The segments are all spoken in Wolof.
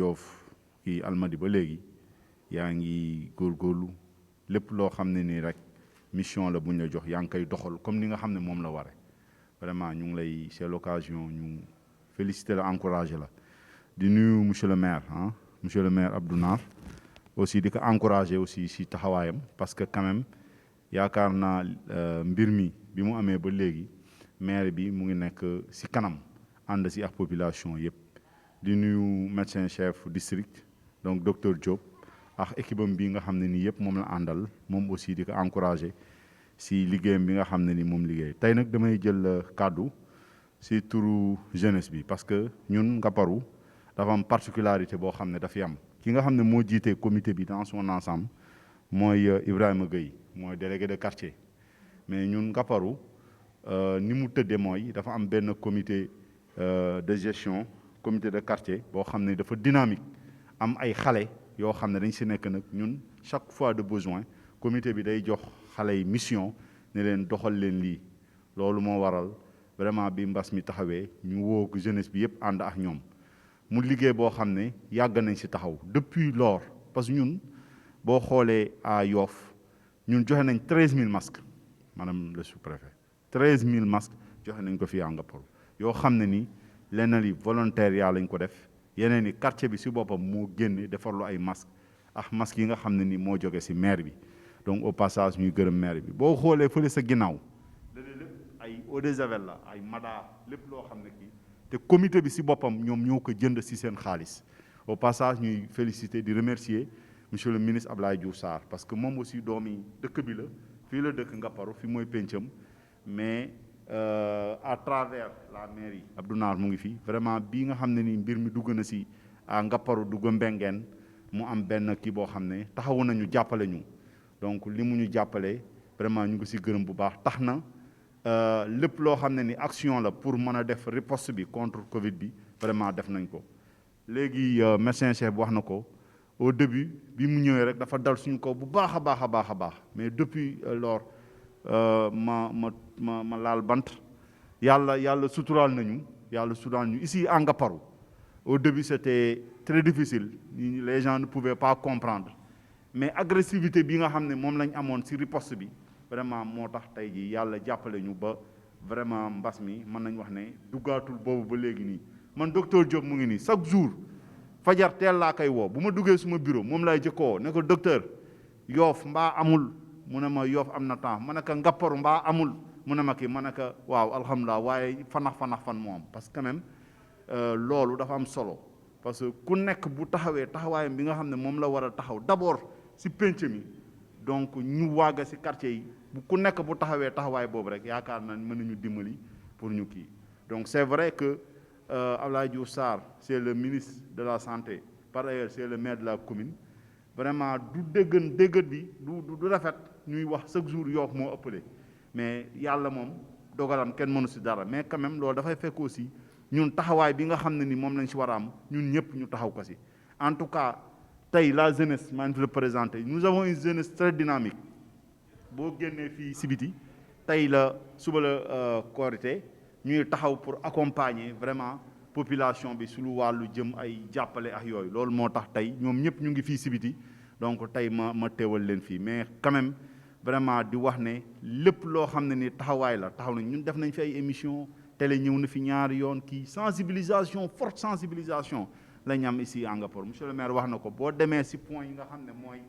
Yoff kii Almadi ba léegi yaa ngi góorgóorlu lépp loo xam ne nii rek mission la bu ñu la jox yaa ngi koy doxal comme ni nga xam ne moom la ware vraiment ñu ngi lay c'est l'occasion ñu féliciter la encourager la di nuyu monsieur le maire monsieur le maire Abdou Nar aussi di ko encourager aussi si taxawaayam parce que quand même yaakaar naa mbir mi bi mu amee ba léegi maire bi mu ngi nekk si kanam ànd si ak population yëpp di nuyu médecin chef district donc docteur Diop ak équipe am bi nga xam ne nii yëpp moom la àndal moom aussi di ko encourager si liggéeyam bi nga xam ne ni moom liggéey tey nag damay jël kàddu si turu jeunesse bi parce que ñun Ngaparou dafa am particularité boo xam ne dafa am ki nga xam ne moo jiitee comité bi dans son ensemble mooy Ibrahima Gueye mooy délégué de quartier mais ñun Ngaparou ni mu tëddee mooy dafa am benn comité de gestion comité de quartier boo xam ne dafa dynamique am ay xale yoo xam ne dañ si nekk nag ñun chaque fois de besoin comité bi day jox xale yi mission ne leen doxal leen lii loolu moo waral vraiment bi mbas mi taxawee ñu woo jeunesse bi yëpp ànd ak ñoom mu liggéey boo xam ne yàgg nañ si taxaw depuis lors parce que ñun boo xoolee à Yoff ñun joxe nañ 13000 masques madame le sous-préfet 13000 masques joxe nañ ko fii à Ngaparou yoo xam ne ni lenn li volontariat lañ ko def yeneen ni quartier bi si boppam moo génne defarlu ay masques ak masques yi nga xam ne ni moo jóge si maire bi donc au passage ñuy gërëm maire bi boo xoolee fële sa ginnaaw lépp ay eau de javel la ay mada lépp loo xam ne kii te comité bi si boppam ñoom ñoo ko jënd si seen xaalis au passage ñuy féliciter di remercier monsieur le ministre Abdoulaye Diouf Sarr parce que moom aussi doomi dëkk bi la fii la dëkk Ngaparou fi mooy pencam mais à travers la mairie Abdou Nar mu ngi fi vraiment bii nga xam ne ni mbir mi dugg na si à Ngaparou dugg Mbengeen mu am benn kii boo xam ne taxawu nañu jàppale ñu donc li mu ñu jàppale vraiment ñu ngi si gërëm bu baax tax na lépp loo xam ne ni action la pour mën a def riposte bi contre Covid bi vraiment def nañ ko léegi médecin chef wax na ko au début bi mu ñëwee rek dafa dal suñu kaw bu baax a baax a baax a baax mais depuis lors ma laal bant yàlla suturaal nañu ici à Ngaparou au début c'était très difficile les gens ne pouvaient pas comprendre mais agressivité bi nga xam ne moom lañ amoon ci riposte bi vraiment moo tax tey jii yàlla jàppale ñu ba vraiment mbas mi mën nañ wax ne duggaatul boobu ba léegi nii man docteur Diop mu ngi nii chaque jour fajar teel laa koy woo bu ma duggee suma bureau moom laay jëkkoo ne ko docteur Yoff mbaa amul mu ne ma Yoff am na temps ma ne ko Ngaparou mbaa amul mu ne ma kii ma ne ko waaw alhamdulilah waaye fan moom parce que quand même loolu dafa am solo parce que ku nekk bu taxawee taxawaayam bi nga xam ne moom la war a taxaw d'abord si penc mi donc ñu waaga si quartier yi ku nekk bu taxawee taxawaay boobu rek yaakaar na mën nañu dimbali pour ñu kii donc c'est vrai que Abdoulaye Diouf Sarr c'est le ministre de la santé par ailleurs c'est le maire de la commune vraiment du déggat bi du rafet ñuy wax chaque jour Yoff moo ëppale mais yàlla moom dogalam kenn mënu si dara mais quand même loolu dafay fekk aussi ñun taxawaay bi nga xam ne ni moom lañ si war a am ñun ñëpp ñu taxaw ko si en tout cas tey la jeunesse maa ngi fi la présenté nous avons une jeunesse très dynamique boo génnee fii si biti tey la suba la Korité ñuy taxaw pour accompagner vraiment population bi su lu wàllu jëm ay jàppale ak yooyu loolu moo tax tey ñoom ñëpp ñu ngi fii si biti donc tey ma teewal leen fii mais quand même vraiment di wax ne lépp loo xam ne ni taxawaay la taxaw nañ ñun def nañ fi ay émission télé ñëw na fi ñaari yoon kii sensibilisation forte sensibilisation lañ am ici à Ngaparou monsieur le maire wax na ko boo demee si point yi nga xam ne mooy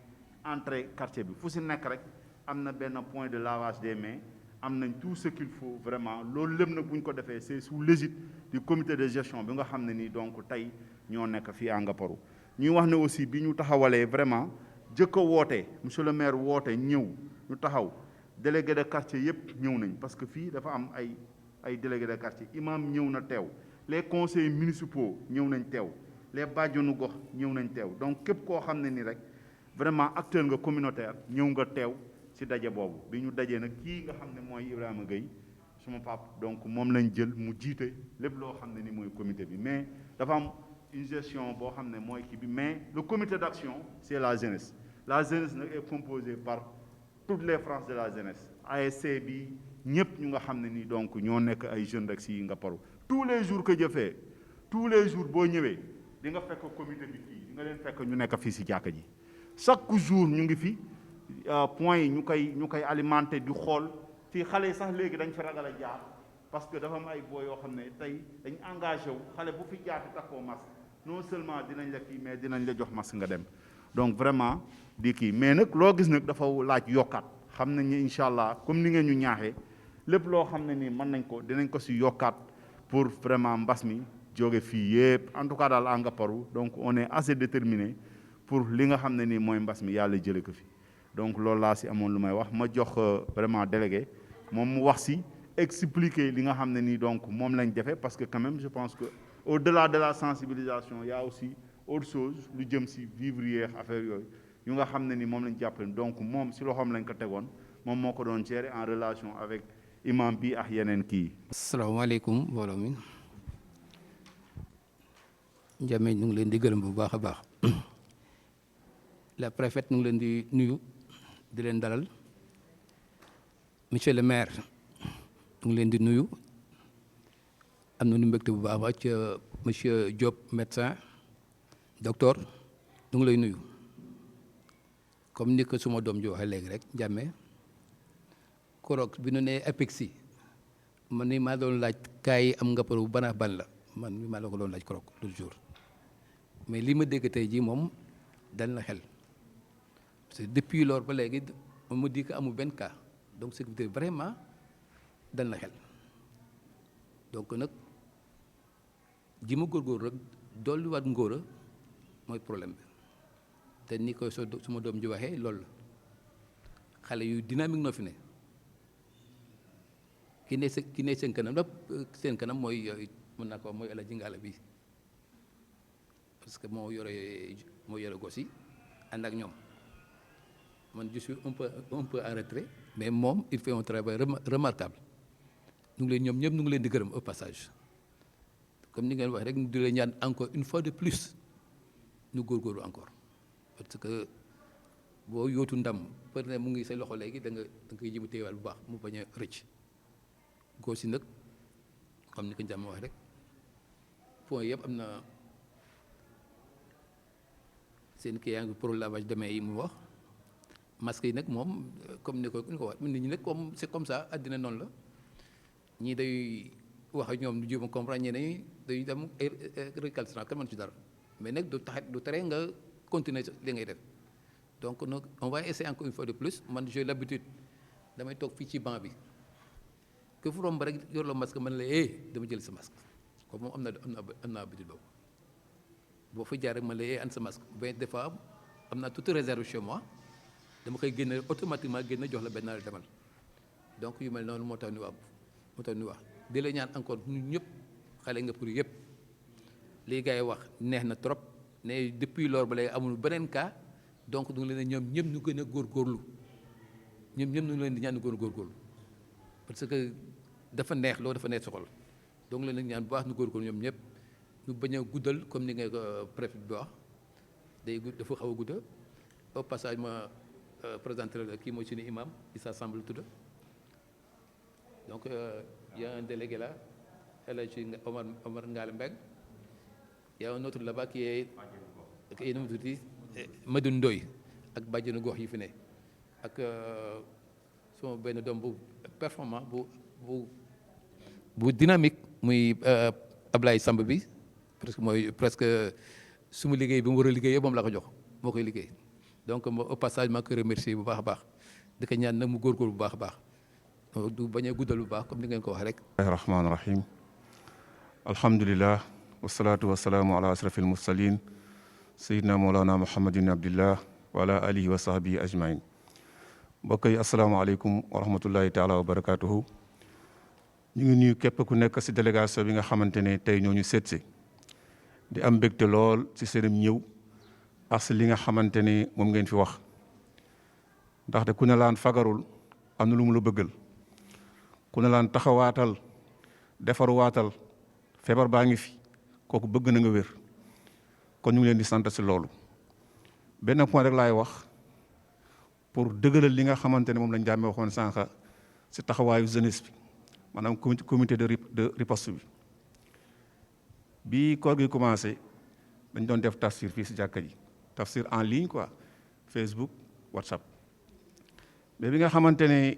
entrée quartier bi fu si nekk rek am na benn point de lavage des mains am nañ tout ce qu'il faut vraiment loolu lépp nag bu ñu ko defee c'est sous l'égide du comité de gestion bi nga xam ne nii donc tey ñoo nekk fii à Ngaparou ñuy wax ne aussi bi ñu taxawalee vraiment jëkk a woote monsieur le maire woote ñëw ñu taxaw délégué de quartier yëpp ñëw nañ parce que fii dafa am ay délégué de quartier imam ñëw na teew les conseillers municipaux ñëw nañ teew les bàjjenu gox ñëw nañ teew donc képp koo xam ne ni rek vraiment acteur nga communautaire ñëw nga teew ci daje boobu bi ñu dajee nag kii nga xam ne mooy Ibrahima Gueye suma pap donc moom lañ jël mu jiite lépp loo xam ne ni mooy comité bi mais dafa am une gestion boo xam ne mooy kii bi mais le comité d'action c'est la jeunesse nag est composée par toutes les franges de la jeunesse ASC bi ñëpp ñu nga xam ne ni donc ñoo nekk ay jeunes rek si Ngaparou tous les jours que jëfee tous les jours boo ñëwee di nga fekk comité bi fii di nga leen fekk ñu nekk fii si jàkka ji chaque jour ñu ngi fi point yi ñu koy alimenté di xool fii xale yi sax léegi dañ fi ragal a jaar parce que dafa am ay boo yoo xam ne tey dañ engagé wu xale bu fi jaar di takkoo masque non seulement dinañ la kii mais dinañ la jox masque nga dem donc vraiment di kii mais nag loo gis nag dafa laaj yokkaat xam nañ ne incha allah comme ni ngeen ñu ñaaxee lépp loo xam ne nii mën nañ ko dinañ ko si yokkaat pour vraiment mbas mi jóge fii yëpp en tout cas daal Angaparou donc on est assez déterminé pour li nga xam ne nii mooy mbas mi yàlla jële ko fi donc loolu laa si amoon lu may wax ma jox vraiment délégué moom mu wax si expliquer li nga xam ne nii donc moom lañ defe parce que quand même je pense que au-delà de la sensibilisation il y a aussi autre chose lu jëm si vivre yeex affaire yooyu yu nga xam ne ni moom lañ jàppale donc moom si loxoom lañ ko tegoon moom moo ko doon gérer en relation avec imam bi ak yeneen kii. asalaamaaleykum mbooloo mi Ndiamé ñu ngi leen di gërëm bu baax a baax la préfète ñu ngi leen di nuyu di leen dalal monsieur le maire ñu ngi leen di nuyu am na nu mbégte bu baax a baax ca monsieur Diop médecin docteur ñu ngi lay nuyu comme ni ko suma doom ji waxee léegi rek Ndiamé koroog bi nu nee APEXI man ni maa doon laaj kaay am Ngaparou ban ak ban la man mi maa la ko doon laaj koroog l'autre jour mais li ma dégg tey jii moom dal na xel parce que depuis lors ba léegi on me dit que amul benn cas donc ce qui veut dire vraiment dal na xel donc nag ji ma góorgóorlu rek dolliwaat ngóora mooy problème bi te ni koy suma doom ji waxee loolu la xale yu dynamique noo fi ne ki ne seen kanam la seen kanam mooy mën naa ko mooy Alaaji Ngalla bi parce que moo yore gos yi ànd ak ñoom man je suis un peu en retrait mais moom il fait un travail remarquable ñu ngi leen ñoom ñëpp ñu ngi leen di gërëm au passage comme ni ngeen wax rek ñu di leen ñaan encore une fois de plus ñu góorgóorlu encore parce que boo yootu ndam peut être mu ngi say loxo léegi da nga koy jëm téyewaal bu baax mu bañ a rëcc gos yi nag comme ni ko Ndiamé wax rek point yëpp am na seen kii yaa ngi pour lavage de mains yi mu wax masque yi nag moom comme ni ko wax nit ñi nag comme c'est comme ça àddina noonu la ñii day wax ak ñoom du jéem a comprendre ñeneen day dem récalcitrant kan man ci dara mais nag du tere nga continuer li ngay def donc nag on va essayer encore une fois de plus man j'ai l'habitude damay toog fii ci banc bi que fu romb rek yor la masque man la dama jël sa masque comme moom am na habitude boobu boo fa jaar rek man la an sa masque mais des fois am naa toute réserve chez moi dama koy génne automatiquement génne jox la benn demal donc yu mel noonu moo tax ñu wax di la ñaan encore ñun ñëpp xale nga pour yëpp lii gars yi wax neex na trop ne depuis lors ba léegi amul beneen cas donc du ngi leen ñoom ñëpp ñu gën a góorgóorlu ñoom ñëpp ñu ngi leen di ñaan ñu gën a góorgóorlu parce que dafa neex loolu dafa neex soxal donc leen ñaan bu baax ñu góorgóorlu ñoom ñëpp ñu bañ a guddal comme ni nga ko préfet bi wax dafa xaw a guddal au passage ma présenté la kii mooy suñu imam Issa Samb la tudd donc y a un délégué là El Hadji Omar Ngalla Mbeng y a un autre là-bas qui est nu mu tudd Madou Ndoye ak bàjjenu gox yi fi ne ak sama benn doom bu performant bu dynamique muy Ablaye Samb bi presque suma liggéey bi mu war a liggéey yëpp moom la ko jox moo koy liggéey donc au passage maa koy remercier bu baax a baax di ko ñaan nag mu góorgóorlu bu baax a baax du bañ a guddal bu baax comme ni ngeen ko wax rek. rahmaani rahim alhamdulilah wasalaatu wasalaamu ala asrafil mursalin sayidina moolana muhammadin abdillah wa ala alihi wa sahbihi ajmain mbokk yi asalaamaaleykum wa rahmatullahi taala wa barakatuhu ñu ngi nuyu képp ku nekk si délégation bi nga xamante ne tey ñoo ñu seetse di am mbégte lool ci seenam ñëw ak si li nga xamante ne moom ngeen fi wax ndaxte ku ne laan fagarul am na lu mu la bëggal ku ne laan taxawaatal defaruwaatal feebar baa ngi fi kooku bëgg na nga wér kon ñu ngi leen di sant si loolu benn point rek laay wax pour dëggalal li nga xamante ne moom lañ Ndiamé waxoon sànq si taxawaayu jeunesse bi maanaam comité de riposte bi koor gi commencé dañ doon def tafsir fii si jàkka ji tafsir en ligne quoi Facebook WhatsApp mais bi nga xamante ne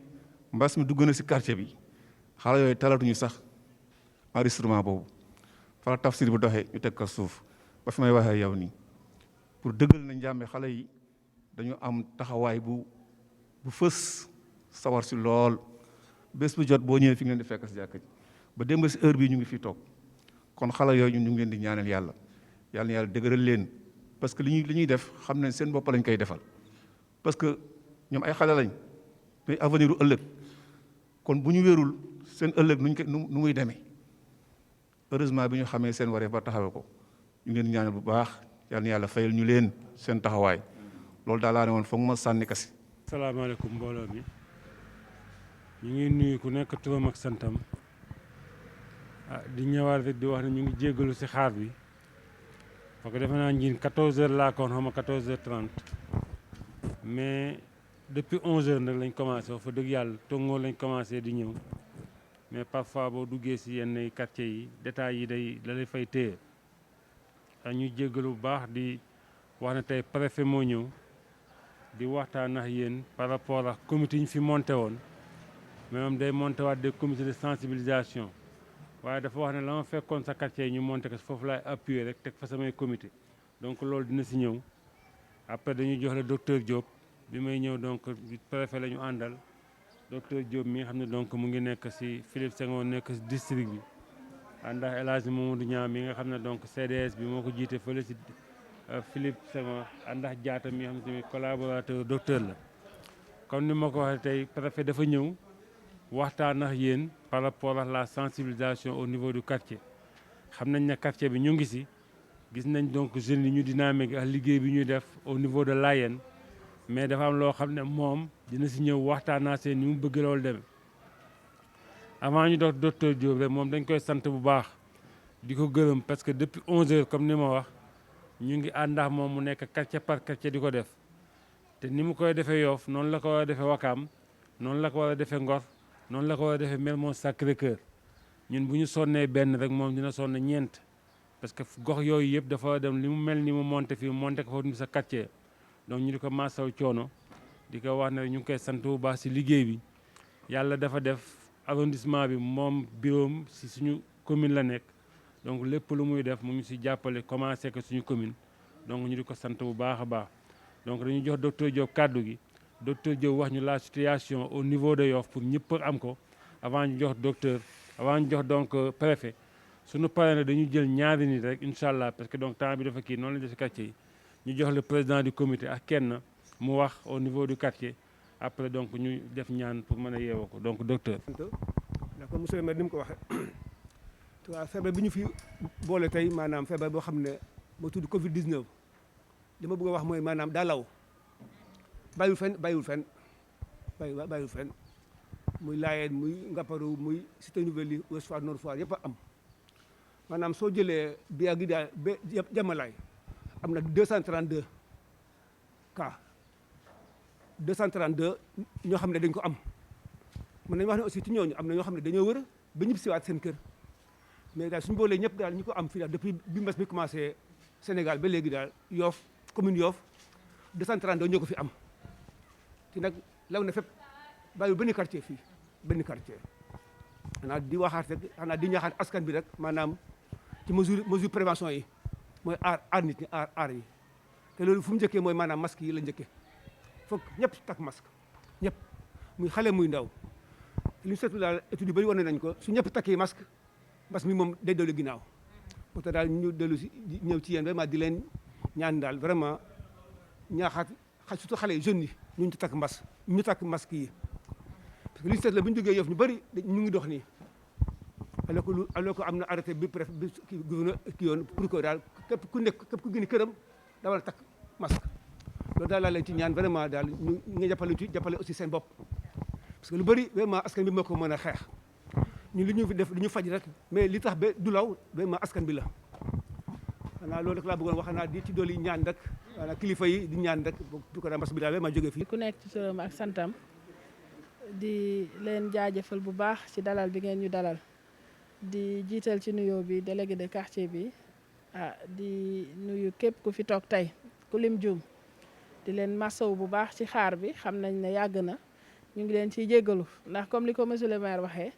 mbas mi dugg na si quartier bi xale yooyu talatuñu sax enregistrement boobu fa la tafsir bu doxee ñu teg ko suuf ba fi may waxee yow nii pour dëggal na njàmbe xale yi dañu am taxawaay bu fës sawar si lool bés bu jot boo ñëwee fi nga leen di fekk si jàkka ji ba démb si heure bii ñu ngi fi toog kon xale yooyu ñu ngi leen di ñaanal yàlla na yàlla dëgëral leen parce que li ñuy def xam nañ seen bopp lañ koy defal parce que ñoom ay xale lañ mais avenir u ëllëg kon bu ñu wérul seen ëllëg nu muy demee heureusement bi ñu xamee seen wareef ba taxawee ko ñu ngi leen di ñaanal bu baax na yàlla fayal ñu leen seen taxawaay loolu daal laa ne woon foog ma sànni kasi. salaamaaleykum mbooloo mi ñu ngi nuyu ku nekk turam ak santam di ñëwaat rek di wax ne ñu ngi jéggalu si xaar bi parce que defe naa njiin 14h laa koon xam nga 14h30 mais depuis 11h nag lañ commencé wax fa dëgg yàlla tongoo lañ commencé di ñëw mais parfois boo duggee si yenn quartier yi détails yi da lay fay téye ñu jéggalu bu baax di wax ne tey préfet moo ñëw di waxtaan ak yéen par rapport ak comité yi ñu fi monté woon mais moom day monté waat des comités de sensibilisation waaye dafa wax ne la ma fekkoon sa quartier yi ñu monté ko foofu laay appuyer rek teg fa samay comité donc loolu dina si ñëw après dañuy jox le docteur Diop bi may ñëw donc préfet la ñu àndal docteur Diop mi nga xam ne donc mu ngi nekk si Philippe Senghor nekk si district bi ànd ak El Hadj Mamadou Niang mi nga xam ne donc CDS bi moo ko jiite fële si Philippe Senghor ànd ak Diatta mi nga xam ne tamit collaborateur docteur la comme ni ma ko waxee tey préfet dafa ñëw waxtaan ak yéen par rapport à la sensibilisation au niveau du quartier xam nañ ne quartier bi ñu ngi si gis nañ donc jeunes yi ñu dynamique ak liggéey bi ñuy def au niveau de Layène mais dafa am loo xam ne moom dina si ñëw waxtaanaa seen ni mu bëgg loolu demee avant ñu dox docteur Diop rek moom dañ koy sant bu baax di ko gërëm parce que depuis 11h comme ni ma wax ñu ngi ànd ak moom mu nekk quartier par quartier di ko def te ni mu koy defee Yoff noonu la ko war a defee Wakaam noonu la ko war a defee Ngor noonu la ko war a defee Mermoz Sacré-Cœur ñun bu ñu sonnee benn rek moom dina sonn ñeent parce que gox yooyu yëpp dafa dem li mu mel ni mu monté fii mu monté ko fa sa quartier donc ñu di ko maasaw coono di ko wax ne ñu ngi koy sant bu baax si liggéey bi yàlla dafa def arrondissement bi moom bureau si suñu commune la nekk donc lépp lu muy def mu ngi si jàppale commencé ko suñu commune donc ñu di ko sant bu baax a baax donc dañuy jox docteur Diop kàddu gi docteur Diop wax ñu la situation au niveau de Yoff pour ñëpp am ko avant ñu jox docteur avant ñu jox donc préfet suñu paree nag dañu jël ñaari nit rek incha allah parce que donc temps bi dafa kii noonu la def si quartier yi ñu jox le président du comité ak kenn mu wax au niveau du quartier après donc ñu def ñaan pour mën a yeewoo ko donc docteur. d'accord monsieur le maire ni mu ko waxee waaw feebar bi ñu fi boole tey maanaam feebar boo xam ne moo tudd Covid 19 li ma bëgg a wax mooy maanaam daa law bàyyiwul fenn muy Layène muy Ngaparou muy Cité Nouvelle yi Ouest Foire Nord Foire yëpp a am maanaam soo jëlee biyaa gi daal ba Jamalaay am na 232 cas 232 ñoo xam ne dañ ko am mën nañu wax ne aussi ci ñooñu am na ñoo xam ne dañoo wër ba ñëpp siwaat seen kër mais daal suñu boolee ñëpp daal ñu ko am fii daal depuis bi mbas mi commencé Sénégal ba léegi daal Yoff commune Yoff 232 ñoo ko fi am te nag law na fépp bàyyi benn quartier fii benn quartier xanaa di waxaat rek xanaa di ñaaxaat askan bi rek maanaam ci mesure prévention yi mooy aar nit ñi aar yi te loolu fu mu njëkkee mooy maanaam masque yi la njëkkee foog ñëpp takk masque ñëpp muy xale muy ndaw li ñu seetlu daal études yu bëri wane nañ ko su ñëpp takkee masque mbas mi moom day dellu ginnaaw moo tax daal ñu dellu si ñëw ci yéen vraiment di leen ñaan daal vraiment ñaaxaat surtout xale yi jeunes yi ñu takk masque yi parce que li ñu seetlu bu ñu jógee Yoff ñu bëri ñu ngi dox nii alors que am na arrêté bi préfet bi gouverneur ki yoon pour que daal képp ku gën këram daa war a takk masque loolu daal laa leen ci ñaan vraiment daal ñu nga jàppale aussi seen bopp parce que lu bëri vraiment askan bi moo ko mën a xeex ñun li ñu fi def li ñu faj rek mais li tax ba du law vraiment askan bi la xanaa loolu rek laa bëggoon wax xanaa di ci dolli ñaan rek xanaa kilifa yi di ñaan rek pour que mbas bi daal vraiment jógee fii. ku nekk ci turam ak santam di leen jaajëfal bu baax ci dalal bi ngeen ñu dalal di jiital ci nuyoo bi délégué de quartier bi di nuyu képp ku fi toog tey ku lim juum di leen masawu bu baax ci xaar bi xam nañ ne yàgg na ñu ngi leen ciy jéggalu ndax comme li ko monsieur le maire waxee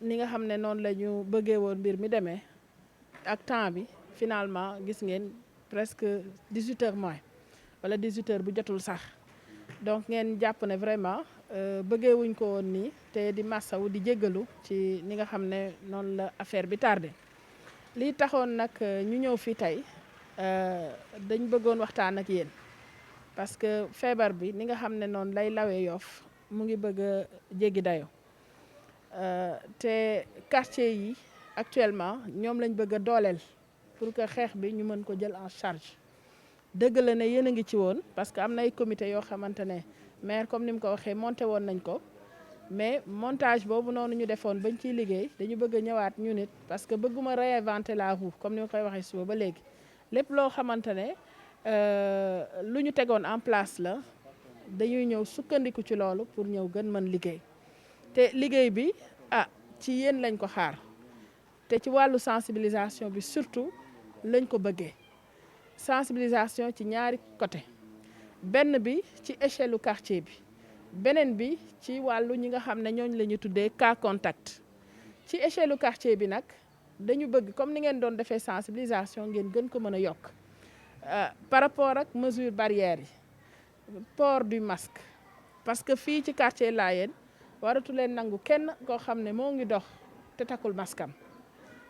ni nga xam ne noonu la ñu bëggee woon mbir mi demee ak temps bi finalement gis ngeen presque 18h moins wala 18h bu jotul sax donc ngeen jàpp ne vraiment bëggee wuñ ko woon nii te di masawu di jéggalu ci ni nga xam ne noonu la affaire bi tardé lii taxoon nag ñu ñëw fii tey dañ bëggoon waxtaan ak yéen parce que feebar bi ni nga xam ne noonu lay lawee Yoff mu ngi bëgg a jéggi dayo te quartier yi actuellement ñoom lañ bëgg a dooleel pour que xeex bi ñu mën ko jël en charge dëgg la ne yéen a ngi ci woon parce que am na ay comité yoo xamante ne maire comme ni mu ko waxee monté woon nañ ko mais montage boobu noonu ñu defoon bañ ciy liggéey dañu bëgg a ñëwaat ñu nit parce que bëgguma réinventer la roue comme ni ma koy waxee suba ba léegi lépp loo xamante ne lu ñu tegoon en place la dañuy ñëw sukkandiku ci loolu pour ñëw gën mën liggéey te liggéey bi ci yéen lañ ko xaar te ci wàllu sensibilisation bi surtout lañ ko bëggee sensibilisation ci ñaari côté benn bi ci échelle u quartier bi beneen bi ci wàllu ñi nga xam ne ñooñu la ñu tuddee cas contact ci échelle u quartier bi nag dañu bëgg comme ni ngeen doon defee sensibilisation ngeen gën ko mën a yokk par rapport ak mesure barrière yi port du masque parce que fii ci quartier Layène waratu leen nangu kenn koo xam ne moo ngi dox te takkul masque am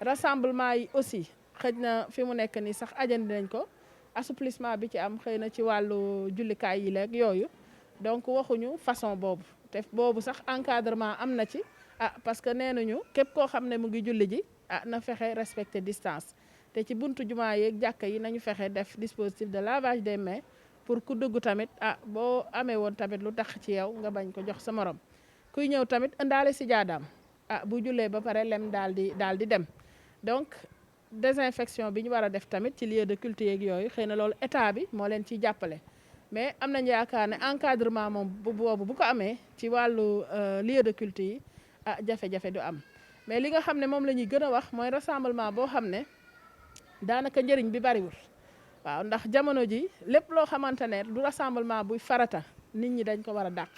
rassemblement yi aussi xëj na fi mu nekk nii sax ajandi nañ ko assouplissement bi ci am xëy na ci wàllu jullikaay yi leeg yooyu donc waxuñu façon boobu te boobu sax encadrement am na ci parce que nee nañu képp koo xam ne mu ngi julli ji na fexe respecter distance te ci buntu jumaa yeeg jàkka yi nañu fexe def dispositif de lavage des mains pour ku dugg tamit boo amee woon tamit lu tax ci yow nga bañ ko jox sa morom kuy ñëw tamit indaale si jaadaam bu jullee ba pare lem daal di dem donc désinfection bi ñu war a def tamit ci lieu de culte yeeg yooyu xëy na loolu état bi moo leen ciy jàppale mais am nañ yaakaar ne encadrement moom boobu bu ko amee ci wàllu lieu de culte yi jafe-jafe du am mais li nga xam ne moom la ñuy gën a wax mooy rassemblement boo xam ne daanaka njëriñ bi bariwul waaw ndax jamono ji lépp loo xamante ne du rassemblement buy farata nit ñi dañ ko war a dàq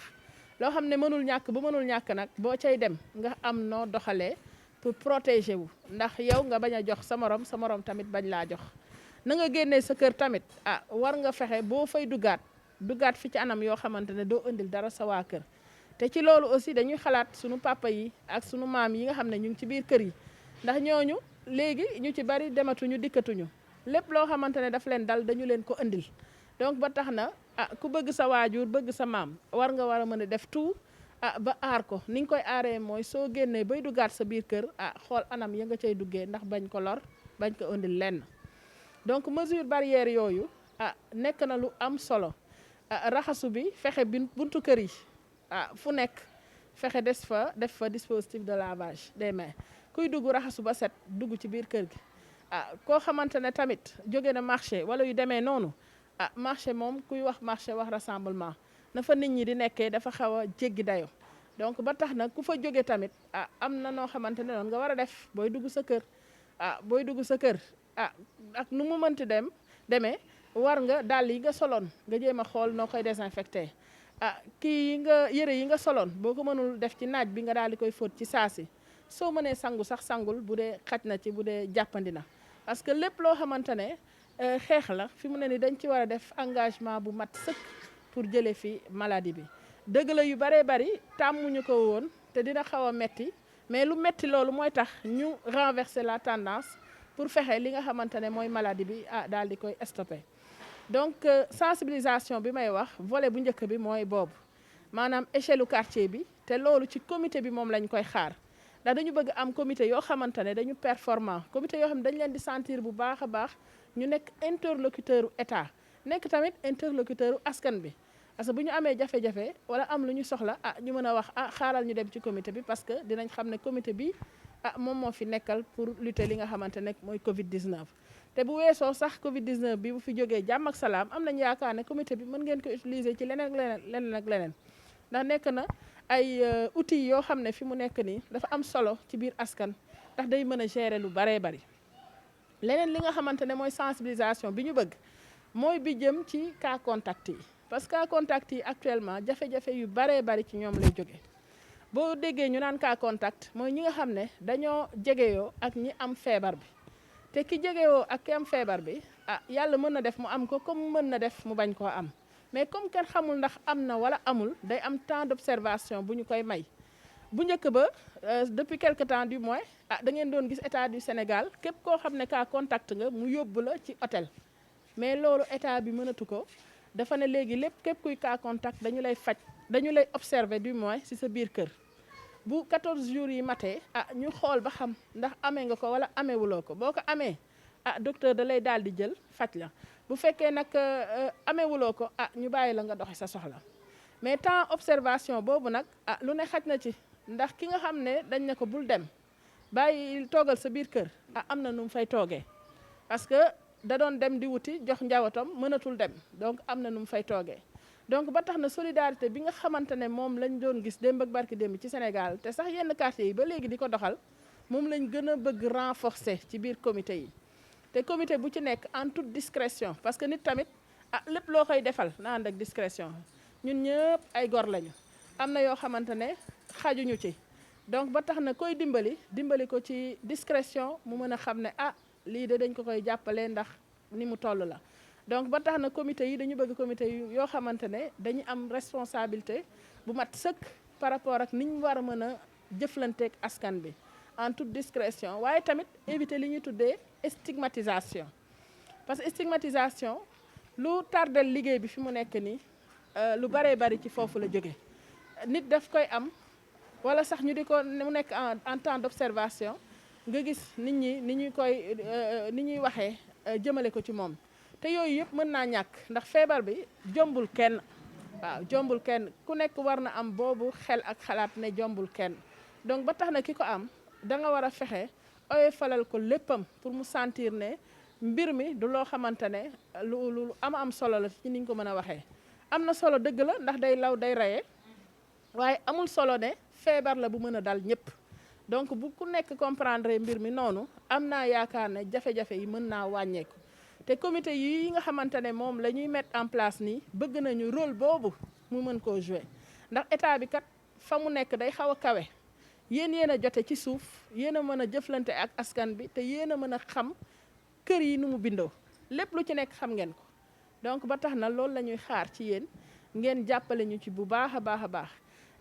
loo xam ne mënul ñàkk bu mënul ñàkk nag boo cay dem nga am noo doxalee pour protéger wu ndax yow nga bañ a jox sa morom tamit bañ laa jox na nga génnee sa kër tamit war nga fexe boo fay duggaat fi ci anam yoo xamante ne doo indil dara sa waa kër te ci loolu aussi dañuy xalaat sunu papa yi ak sunu maam yi nga xam ne ñu ngi ci biir kër yi ndax ñooñu léegi ñu ci bari dematuñu dikkatuñu lépp loo xamante ne daf leen dal dañu leen ko indil donc ba tax na ku bëgg sa waajur bëgg sa maam war nga war a mën a def tout ba aar ko ni nga koy aaree mooy soo génnee bay duggaat sa biir kër xool anam ya nga cay duggee ndax bañ ko lor bañ ko indil lenn donc mesure barrière yooyu nekk na lu am solo raxasu bi fexe buntu kër yi fu nekk fexe def fa dispositif de lavage des mains kuy dugg raxasu ba set dugg ci biir kër gi koo xamante ne tamit jóge na marché wala yu demee noonu marché moom kuy wax marché wax rassemblement na fa nit ñi di nekkee dafa xaw a jéggi dayo donc ba tax na ku fa jóge tamit am na noo xamante ne noonu nga war a def booy dugg sa kër ak nu mu mënti demee war nga dàll yi nga soloon nga jéem a xool noo koy désinfecté yëre yi nga soloon boo ko mënul def ci naaj bi nga daal di koy fóot ci saasi soo mënee sangu sax sangul bu dee xaj na ci bu dee jàppandi na parce que lépp loo xamante ne xeex la fi mu ne ni dañ ci war a def engagement bu mat sëkk pour jëlee fi maladie bi dëgg la yu baree bari tàmmuñu ko woon te dina xaw a metti mais lu metti loolu mooy tax ñu renverser la tendance pour fexe li nga xamante ne mooy maladie bi daal di koy stopper donc sensibilisation bi may wax volet bu njëkk bi mooy boobu maanaam échelle u quartier bi te loolu ci comité bi moom lañ koy xaar ndax dañu bëgg am comité yoo xamante ne dañu performant comité yoo xam ne dañ leen di sentir bu baax a baax ñu nekk interlocuteur u état nekk tamit interlocuteur u askan bi parce que bu ñu amee jafe-jafe wala am lu ñu soxla ñu mën a wax xaaral ñu dem ci comité bi parce que dinañ xam ne comité bi moom moo fi nekkal pour lutter li nga xamante ne mooy Covid 19. te bu weesoo sax Covid 19 bi bu fi jógee jàmm ak salaam am nañu yaakaar ne comité bi mën ngeen ko utiliser ci leneen ak leneen ndax nekk na ay outils yoo xam ne fi mu nekk nii dafa am solo ci biir askan ndax day mën a gérer lu baree bari leneen li nga xamante ne mooy sensibilisation bi ñu bëgg mooy bi jëm ci cas contact yi parce que cas contact yi actuellement jafe-jafe yu baree bari ci ñoom lay jóge boo déggee ñu naan cas contact mooy ñi nga xam ne dañoo jegeyoo ak ñi am feebar bi te ki jegeyoo ak ki am feebar bi yàlla mën na def mu am ko comme mën na def mu bañ koo am mais comme kenn xamul ndax am na wala amul day am temps d'observation bu ñu koy may bu njëkk ba depuis quelque temps du moins da ngeen doon gis état du Sénégal képp koo xam ne cas contact nga mu yóbbu la ci hôtel mais loolu état bi mënatu ko dafa ne léegi lépp képp kuy cas contact dañu lay faj dañu lay observer du moins ci sa biir kër bu 14 jours yi matee ñu xool ba xam ndax amee nga ko wala ameewuloo ko boo ko amee docteur da lay daal di jël faj la bu fekkee nag ameewuloo ko ñu bàyyi la nga doxi sa soxla mais temps observation boobu nag lu ne xaj na ci ndax ki nga xam ne dañ ne ko bul dem bàyyi toogal sa biir kër am na nu mu fay toogee parce que da doon dem di wuti jox njabootam mënatul dem donc am na nu mu fay toogee donc ba tax na solidarité bi nga xamante ne moom lañ doon gis démb ak barki démb ci Sénégal te sax yenn quartier yi ba léegi di ko doxal moom lañ gën a bëgg renforcer ci biir comité yi te comité bu ci nekk en toute discrétion parce que nit tamit lépp loo koy defal na ànd ak discrétion ñun ñëpp ay gor lañu am na yoo xamante ne xajuñu ci donc ba tax na koy dimbali ko ci discrétion mu mën a xam ne lii de dañ ko koy jàppale ndax ni mu toll la donc ba tax na comité yi dañu bëgg comité yoo xamante ne dañu am responsabilité bu mat sëkk par rapport ak ni ñu war a mën a jëflanteeg askan bi en toute discrétion waaye tamit éviter li ñuy tuddee stigmatisation parce que stigmatisation lu tardel liggéey bi fi mu nekk nii lu baree bari ci foofu la jóge nit daf koy am wala sax ñu di ko mu nekk en temps d'observation nga gis nit ñi ni ñuy waxee jëmale ko ci moom te yooyu yëpp mën naa ñàkk ndax feebar bi jombul kenn waaw jombul kenn ku nekk war na am boobu xel ak xalaat ne jombul kenn donc ba tax na ki ko am da nga war a fexe oyofalal ko léppam pour mu sentir ne mbir mi du loo xamante ne lu am solo la ci niñ ko mën a waxee am na solo dëgg la ndax day law day reye waaye amul solo ne feebar la bu mën a dal ñëpp donc bu ku nekk comprendre mbir mi noonu am naa yaakaar ne jafe-jafe yi mën naa wàññeeku te comité yi nga xamante ne moom la ñuy mettre en place nii bëgg nañu rôle boobu mu mën koo jouer ndax état bi kat fa mu nekk day xaw a kawe yéen a jote ci suuf yéen a mën a jëflante ak askan bi te yéen a mën a xam kër yi nu mu bindoo lépp lu ci nekk xam ngeen ko donc ba tax na loolu la ñuy xaar ci yéen ngeen jàppale ñu ci bu baax a baax a baax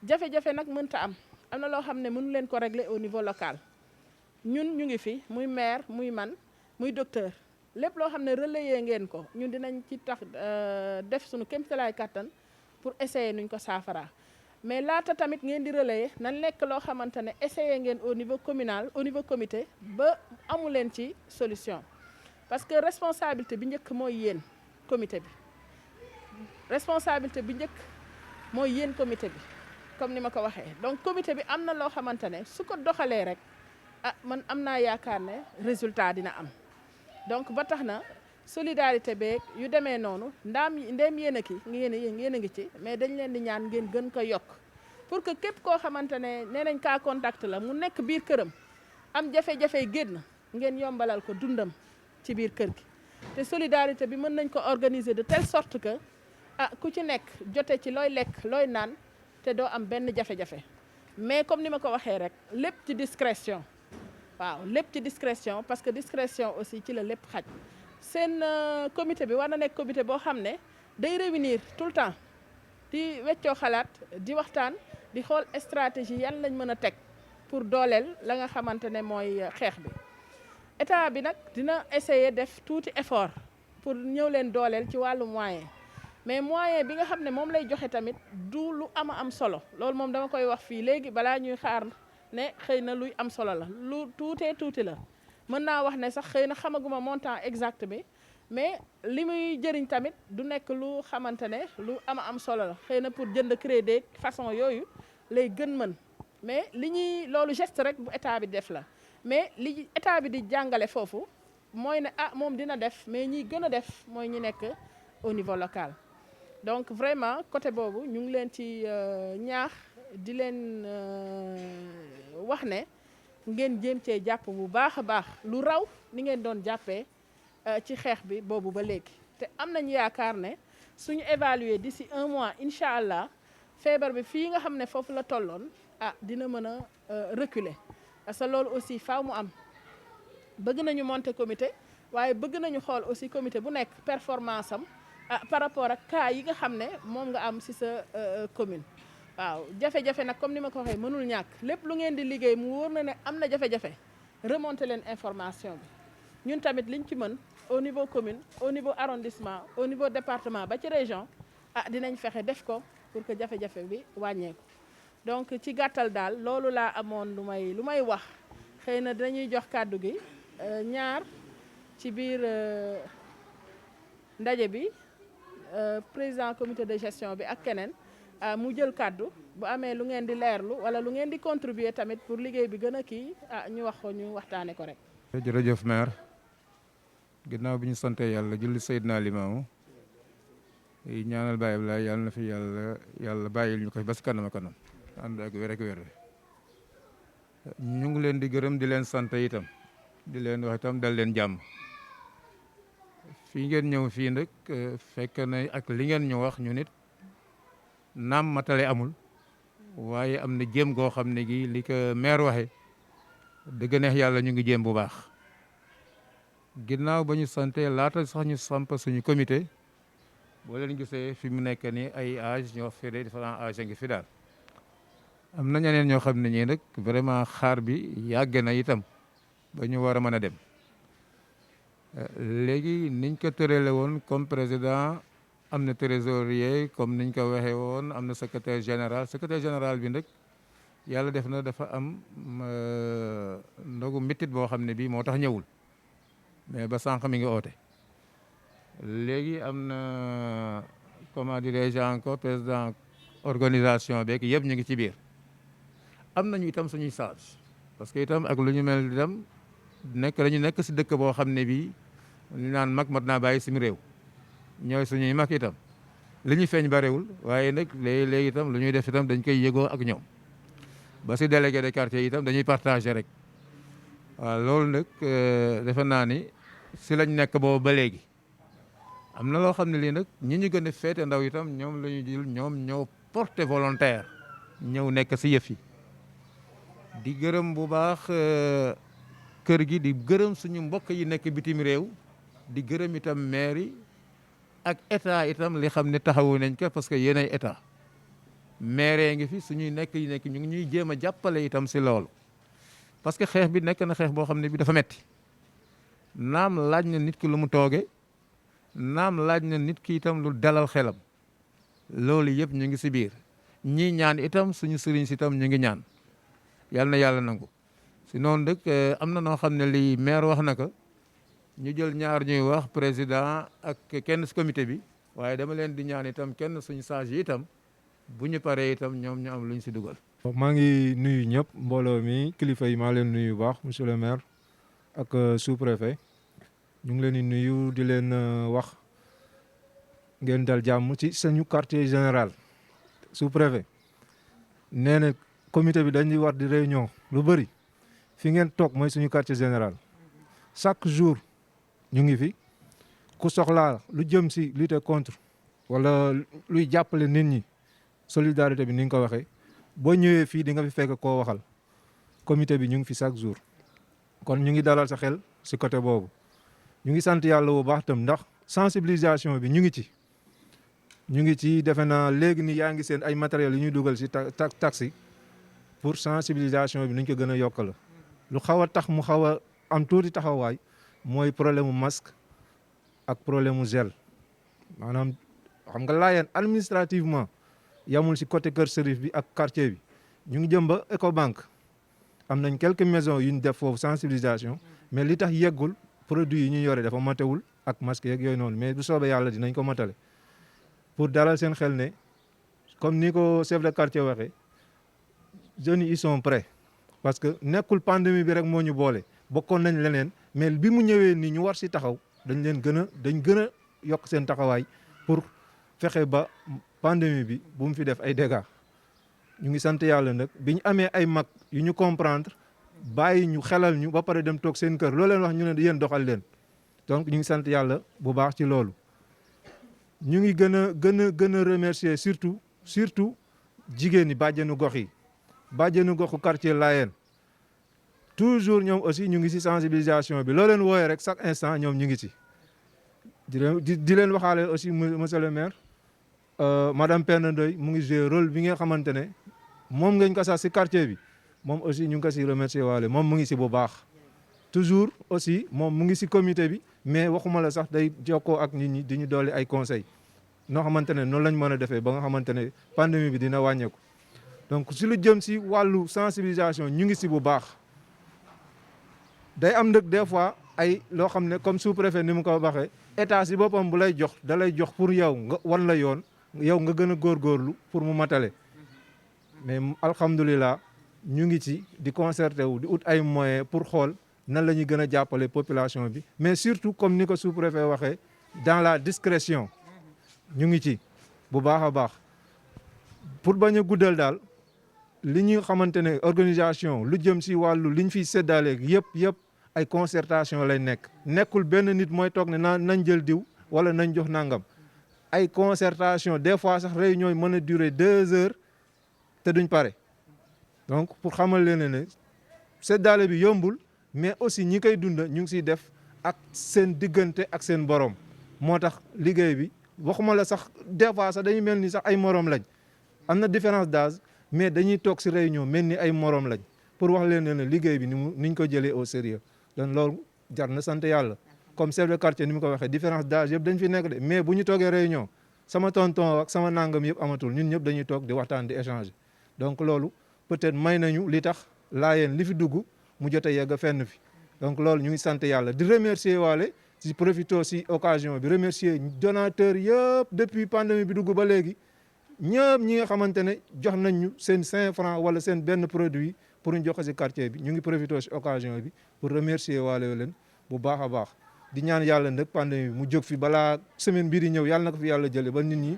jafe-jafe nag mënta am na loo xam ne mënu leen ko régler au niveau local ñun ñu ngi fi muy maire muy man muy docteur lépp loo xam ne relayer ngeen ko ñun dinañ ci tax def suñu kéemtalaay kàttan pour essayer nuñ ko saafara mais laata tamit ngeen di relayer na nekk loo xamante ne essayer ngeen au niveau communal au niveau comité ba amu leen ci solution parce que responsabilité bi njëkk mooy yéen comité bi responsabilité bi njëkk mooy yéen comité bi comme ni ma ko waxee donc comité bi am na loo xamante ne su ko doxalee rek man am naa yaakaar ne résultat dina am donc ba tax na solidarité beeg yu demee noonu ndéem yéen a ki ngeen a ngi ci mais dañ leen di ñaan ngeen gën ko yokk pour que képp koo xamante ne nee nañ cas contact la mu nekk biir këram am jafe-jafe génn ngeen yombalal ko dundam ci biir kër gi te solidarité bi mën nañ ko organiser de telle sorte que ku ci nekk jote ci looy lekk looy naan te doo am benn jafe-jafe mais comme ni ma ko waxee rek lépp ci discrétion waaw lépp ci discrétion parce que discrétion aussi ci la lépp xaj seen comité bi war na nekk comité boo xam ne day réunir tout le temps di weccoo xalaat di waxtaan di xool stratégie yan lañ mën a teg pour dooleel la nga xamante ne mooy xeex bi état bi nag dina essayer def tuuti effort pour ñëw leen dooleel ci wàllu moyen mais moyen bi nga xam ne moom lay joxe tamit du lu am solo loolu moom dama koy wax fii léegi balaa ñuy xaar ne xëy na luy am solo la lu tuuti la mën naa wax ne sax xëy na xamaguma montant exact bi mais li muy jëriñ tamit du nekk lu xamante ne lu am solo la xëy na pour jënd crédit façon yooyu lay gën mën mais loolu geste rek bu état bi def la mais li état bi di jàngale foofu mooy ne moom dina def mais ñiy gën a def mooy ñi nekk au niveau local donc vraiment côté boobu ñu ngi leen ci ñaax di leen wax ne ngeen jéem cee jàpp bu baax a baax lu raw ni ngeen doon jàppee ci xeex bi boobu ba léegi te am nañu yaakaar ne suñu évaluer d'ici 1 mois incha allah feebar bi fii nga xam ne foofu la tolloon dina mën a reculer parce que loolu aussi faaw mu am bëgg nañu monter comité waaye bëgg nañu xool aussi comité bu nekk performance am par rapport ak cas yi nga xam ne moom nga am ci sa commune waaw jafe-jafe nag comme ni ma ko waxee mënul ñàkk lépp lu ngeen di liggéey mu wóor na ne am na jafe-jafe remonter leen information bi ñun tamit liñ ci mën au niveau commune au niveau arrondissement au niveau département ba ci région dinañ fexe def ko pour que jafe-jafe bi wàññeeku donc ci gàttal daal loolu laa amoon lu may wax xëy na dañuy jox kàddu gi ñaar ci biir ndaje bi président comité de gestion bi ak keneen mu jël kàddu bu amee lu ngeen di leerlu wala lu ngeen di contribuer tamit pour liggéey bi gën a kii ñu wax ko ñu waxtaane ko rek. jërëjëf maire ginnaaw bi ñu sante yàlla julli Seydina Limaamu ñaanal Baye Abdoulaye yàlla na fi yàlla bàyyil ñu ko ba si kanam a kanam ànd ak wér ak wér ñu ngi leen di gërëm di leen sant itam di leen wax itam dal leen jàmm fii ngeen ñëw fii nag fekk na ak li ngeen ñu wax ñu nit naam matale amul waaye am na jéem goo xam ne gi li ko maire waxe dëgg neex yàlla ñu ngi jéem bu baax ginnaaw ba ñu sante laata sax ñu samp suñu comité boo leen gisee fi mu nekk ni ay âge ñoo fi de différents âge a ngi fi daal am na ñeneen ñoo xam ne ñii nag vraiment xaar bi yàgg na itam ba ñu war a mën a dem léegi niñ ko tërale woon comme président am na trésorier comme niñ ko waxee woon am na secrétaire général bi nag yàlla def na dafa am ndogu métit boo xam ne bii moo tax ñëwul mais ba sànq mi ngi oote léegi am na comment dirais-je encore président organisation beeg yëpp ñu ngi ci biir am nañu itam suñuy charge parce que itam ak lu ñu mel itam dañu nekk si dëkk boo xam ne bii ñu naan mag mat naa bàyyi suñu réew ñooy suñuy mag itam li ñu feeñ barewul waaye nag léegi itam lu ñuy def itam dañ koy yëgoo ak ñoom ba si délégué de quartier itam dañuy partager rek waaw loolu nag defe naa ni si lañ nekk boobu ba léegi am na loo xam ne lii nag ñi ñu gën a féete ndaw itam ñoom la ñu jël ñoom ñoo porté volontaire ñëw nekk si yëf yi di gërëm bu baax kër gi di gërëm suñu mbokk yi nekk bitim réew di gërëm itam maire yi ak état itam li xam ne taxawu nañ ko parce que yéen ay état maire ngi fi suñuy nekk ñu ngi ñuy jéem a jàppale itam si loolu parce que xeex bi nekk na xeex boo xam ne bi dafa metti naam laaj na nit ki lu mu tooge naam laaj na nit ki itam lu dalal xelam loolu yëpp ñu ngi si biir ñii ñaan itam suñu sëriñ si itam ñu ngi ñaan yàlla na yàlla nangu si noonu dëkk am na noo xam ne lii maire wax na ko ñu jël ñaar ñuy wax président ak kenn si comité bi waaye dama leen di ñaan itam kenn suñu sage yi itam bu ñu paree itam ñoom ñu am lu ñu si dugal. maa ngi nuyu ñëpp mbooloo mi kilifa yi maa leen nuyu bu baax monsieur le maire ak sous-préfet ñu ngi leen di nuyu di leen wax ngeen dal jàmm ci suñu quartier général sous-préfet nee na comité bi dañuy war di réunion lu bëri fi ngeen toog mooy suñu quartier général chaque jour ñu ngi fi ku soxlaa lu jëm si lutter contre wala luy jàppale nit ñi solidarité bi ni nga ko waxee boo ñëwee fii di nga fi fekk koo waxal comité bi ñu ngi fi chaque jour kon ñu ngi dalal sa xel si côté boobu ñu ngi sant yàlla bu baax tam ndax sensibilisation bi ñu ngi ci defe naa léegi ni yaa ngi seen ay matériels yu ñuy dugal si taxi pour sensibilisation bi nuñ ko gën a yokk la lu xaw a tax mu xaw a am tuuti taxawaay mooy problème mu masque ak problème mu gel maanaam xam nga Layène administrativement yamul si côté kër Serif bi ak quartier bi ñu ngi jëm ba Ecobank am nañ quelques maisons yu ñu def foofu sensibilisation mais li tax yeggul produit yi ñu yore dafa matewul ak masque yeeg yooyu noonu mais bu soobee yàlla dinañ ko matale pour dalal seen xel ne comme ni ko chef de quartier waxee jeunes yi ils sont prêts parce que nekkul pandémie bi rek moo ñu boole bokkoon nañ leneen mais bi mu ñëwee nii ñu war si taxaw dañ gën a yokk seen taxawaay pour fexe ba pandémie bi bu mu fi def ay dégâts ñu ngi sant yàlla nag bi ñu amee ay mag yu ñu comprendre bàyyi ñu xelal ñu ba pare dem toog seen kër loo leen wax ñu ne yéen doxal leen donc ñu ngi sant yàlla bu baax ci loolu. ñu ngi gën a remercier surtout jigéen ñi bàjjenu gox yi bàjjenu goxu quartier Layène toujours ñoom aussi ñu ngi ci sensibilisation bi loo leen wooyee rek chaque instant ñoom ñu ngi ci. di leen waxaale aussi monsieur le maire madame Penda Ndoye mu ngi jouer rôle bi nga xamante ne moom ngeen ko sax ci quartier bi moom aussi ñu ngi ko ci remercier waale moom mu ngi ci bu baax. toujours aussi moom mu ngi ci comité bi mais waxuma la sax day jokkoo ak nit ñi di ñu dolli ay conseils noo xamante ne noonu lañ mën a defee ba nga xamante ne pandémie bi dina wàññeeku donc si lu jëm ci wàllu sensibilisation ñu ngi ci bu baax. day am nag des fois ay loo xam ne comme sous-préfet ni mu ko waxee état si boppam bu lay jox da lay jox pour yow nga wan la yoon yow nga gën a góorgóorlu pour mu matale mais alhamdulilah ñu ngi ci di concerté wu di ut ay moyens pour xool nan la ñuy gën a jàppale population bi mais surtout comme ni ko sous-préfet waxee dans la discrétion ñu ngi ci bu baax a baax pour bañ a guddal daal li ñu xamante ne organisation lu jëm si wàllu li ñu fiy séddaleeg yëpp ay concertation lay nekkul benn nit mooy toog ne nañ jël diw wala nañ jox nangam ay concertation des fois sax réunion yi mën a durer 2 heures te duñ pare donc pour xamal leen ne séddale bi yombul mais aussi ñi koy dund ñu ngi siy def ak seen diggante ak seen borom moo tax liggéey bi waxuma la sax des fois sax dañuy mel ni sax ay morom lañ am na différence d'âge mais dañuy toog si réunion mel ni ay morom lañ pour wax leen ne liggéey bi niñ ko jëlee au sérieux donc loolu jar na sant yàlla comme chef de quartier ni mu ko waxee différence d'âge yëpp dañ fi nekk de mais bu ñu toogee réunion sama tonton ak sama nangam yëpp amatul ñun ñëpp dañuy toog di waxtaan di échanger donc loolu peut-être may nañu li tax Layène li fi dugg mu jot a yegg fenn fi donc loolu ñu ngi sant yàlla di remercier waale si profito si occasion bi remercier donateurs yëpp depuis pandémie bi dugg ba léegi ñëpp ñi nga xamante ne jox nañ ñu seen 5 francs wala seen benn produit pour ñu jox ko si quartier bi ñu ngi profito si occasion bi pour remercier waale leen bu baax a baax di ñaan yàlla nag pandémie bi mu jóg fi balaa semaine bii di ñëw yàlla na ko fi yàlla jëlee ba nit ñi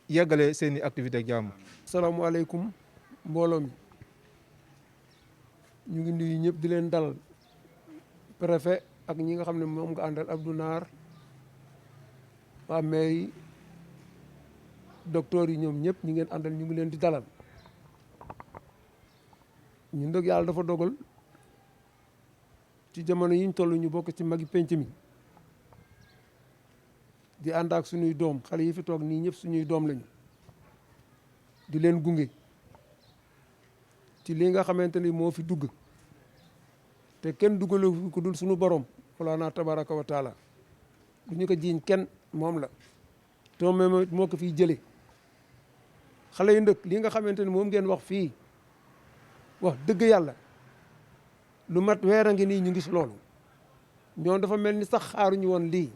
yeggale seen i activité ak jàmm. salaamaaleykum mbooloo mi ñu ngi nuyu ñëpp di leen dalal préfet ak ñi nga xam ne moom nga àndal Abdou Naar waa mairie docteur yi ñoom ñëpp ñi ngeen àndal ñu ngi leen di dalal ñun nag yàlla dafa dogal ci jamono yiñ toll ñu bokk ci magi penc mi di ànd ak suñuy doom xale yi fi toog nii ñëpp suñuy doom lañu di leen gunge ci li nga xamante ni moo fi dugg te kenn duggale ko dul suñu borom wala tabaraka wa taala du ñu ko jiiñ kenn moom la te moom moo ko fiy jëlee xale yu ndëkk li nga xamante ni moom ngeen wax fii wax dëgg yàlla lu mat weer a ngi nii ñu ngi si loolu ñoom dafa mel ni sax xaaruñu woon lii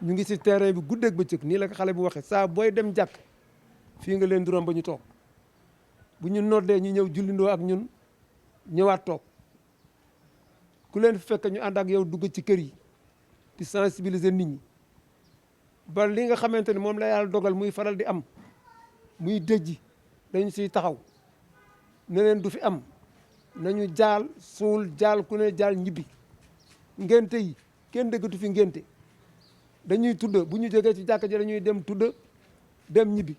ñu ngi si terrain bi guddeeg bëccëg nii la ko xale bu waxee saa booy dem jàkk fii nga leen di romb ba ñu toog bu ñu noddee ñu ñëw jullindoo ak ñun ñëwaat toog ku leen fekk ñu ànd ak yow dugg ci kër yi di sensibiliser nit ñi ba li nga xamante ni moom la yàlla dogal muy faral di am muy dëjji dañu siy taxaw ne leen du fi am nañu jaal suul jaal ku ne jaal ñibbi ngénte yi kenn déggatu fi ngénte dañuy tudd bu ñu jógee ci jàkka ji dañuy dem tudd dem ñibbi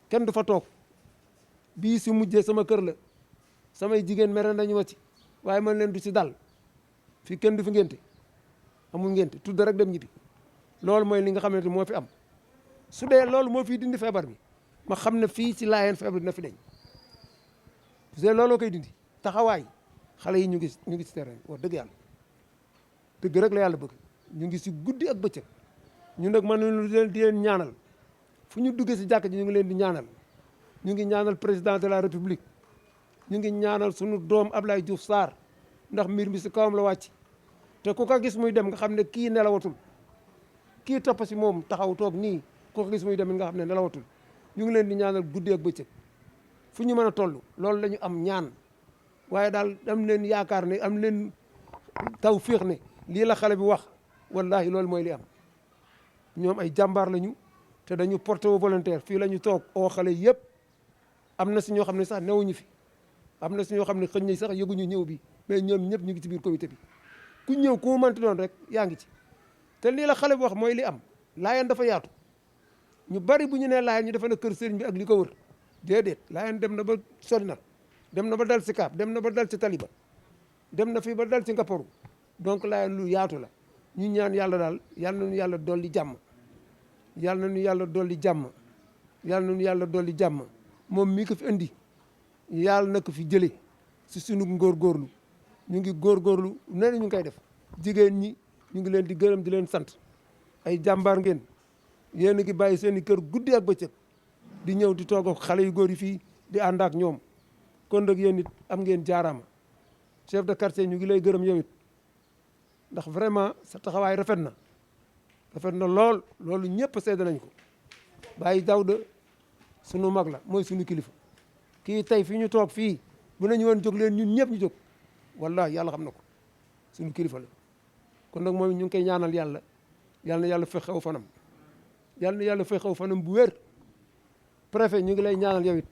kenn du fa toog bii si mujjee sama kër la samay jigéen mere nañu ma ci waaye man leen du ci dal fii kenn du fi ngénte amul ngénte tudd rek dem ñibbi loolu mooy li nga xamante moo fi am su dee loolu moo fi dindi feebar bi ma xam ne fii ci Layène feebar dina fi deñ su dee looloo koy dindi taxawaay xale yi ñu ngi ci terrain wax dëgg yàlla dëgg rek la yàlla bëgg ñu ngi si guddi ak bëccëg ñu nag mën nañu leen di leen ñaanal fu ñu duggee si jàkk ji ñu ngi leen di ñaanal ñu ngi ñaanal président de la république ñu ngi ñaanal sunu doom Ablaye Diouf Sarr ndax mbir mi si kawam la wàcc te ku ko gis muy dem nga xam ne kii nelawatul kii topp si moom taxaw toog nii ku ko gis muy dem nga xam ne nelawatul ñu ngi leen di ñaanal guddi ak bëccëg fu ñu mën a toll loolu la ñu am ñaan waaye daal am leen yaakaar ne am leen taw féex ne lii la xale bi wax wallahi loolu mooy li am ñoom ay jàmbaar lañu te dañu porté wu volontaire fii la ñu toog oo xale yëpp am na si ñoo xam ne sax newuñu fi am na si ñoo xam ne xëñ na sax yëguñu ñëw bi mais ñoom ñëpp ñu ngi ci biir comité bi ku ñëw ku mu mënti doon rek yaa ngi ci te lii la xale bi wax mooy li am Laayeen dafa yaatu ñu bari bu ñu nee Laayeen ñu defe na kër sëriñ bi ak li ko wër déedéet Laayeen dem na ba sori na dem na ba dal si Kaap dem na ba dal ci Taliba dem na fii ba dal ci Ngaparu donc Laayeen lu yaatu la ñu ñaan yàlla daal yàlla nañu yàlla dolli jàmm yàlla nañu yàlla dolli jàmm yàlla nañu yàlla dolli jàmm moom mii ko fi indi yàlla na ko fi jëlee si sunu góorgóorlu ñu ngi góorgóorlu nee na ñu ngi koy def jigéen ñi ñu ngi leen di gërëm di leen sant ay jàmbaar ngeen yéen a ngi bàyyi seen i kër guddi ak bëccëg di ñëw di toog ak xale yu góor yi fii di ànd ak ñoom kon nag yéen it am ngeen jaaraama chef de quartier ñu ngi lay gërëm yow it ndax vraiment sa taxawaay rafet na lool loolu ñëpp seede nañ ko Baye Daouda sunu mag la mooy sunu kilifa kii tey fi ñu toog fii bu nañu woon jóg leen ñun ñëpp ñu jóg wallahi yàlla xam na ko sunu kilifa la kon nag moom ñu ngi koy ñaanal yàlla na yàlla fex xaw fanam yàlla na yàlla fex xaw fanam bu wér préfet ñu ngi lay ñaanal yow it